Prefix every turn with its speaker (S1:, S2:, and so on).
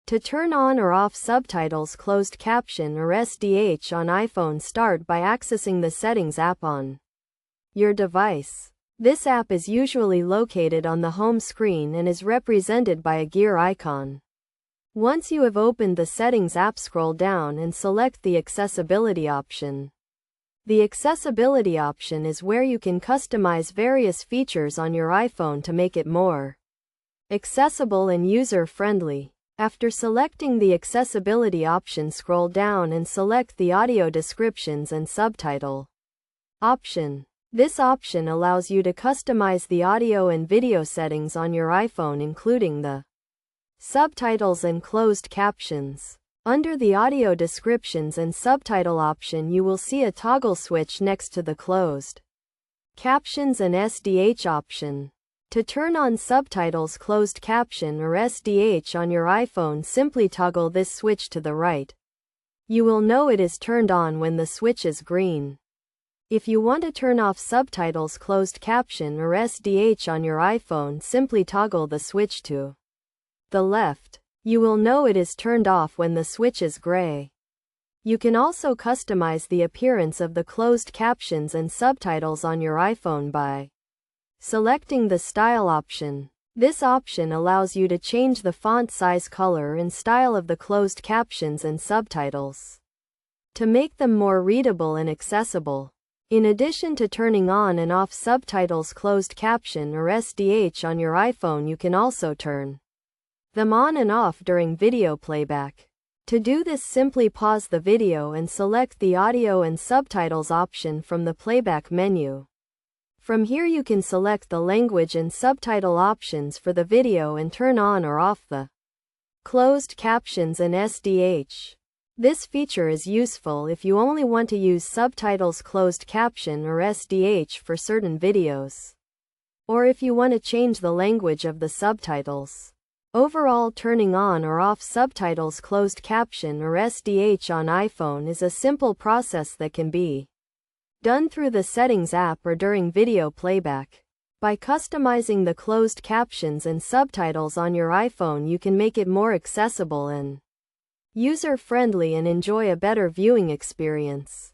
S1: To turn on or off subtitles, closed caption or SDH on iPhone, start by accessing the Settings app on your device. This app is usually located on the home screen and is represented by a gear icon. Once you have opened the Settings app, scroll down and select the Accessibility option. The Accessibility option is where you can customize various features on your iPhone to make it more accessible and user-friendly. After selecting the Accessibility option, scroll down and select the Audio Descriptions and Subtitle option. This option allows you to customize the audio and video settings on your iPhone, including the subtitles and closed captions. Under the Audio Descriptions and Subtitle option, you will see a toggle switch next to the closed captions and SDH option. To turn on subtitles, closed caption or SDH on your iPhone, simply toggle this switch to the right. You will know it is turned on when the switch is green. If you want to turn off subtitles, closed caption or SDH on your iPhone, simply toggle the switch to the left. You will know it is turned off when the switch is gray. You can also customize the appearance of the closed captions and subtitles on your iPhone by selecting the Style option. This option allows you to change the font size, color, and style of the closed captions and subtitles to make them more readable and accessible. In addition to turning on and off subtitles, closed caption or SDH on your iPhone, you can also turn them on and off during video playback. To do this, simply pause the video and select the Audio and Subtitles option from the playback menu. From here you can select the language and subtitle options for the video and turn on or off the closed captions and SDH. This feature is useful if you only want to use subtitles, closed caption, or SDH for certain videos, or if you want to change the language of the subtitles. Overall, turning on or off subtitles, closed caption, or SDH on iPhone is a simple process that can be done through the Settings app or during video playback. By customizing the closed captions and subtitles on your iPhone, you can make it more accessible and user-friendly and enjoy a better viewing experience.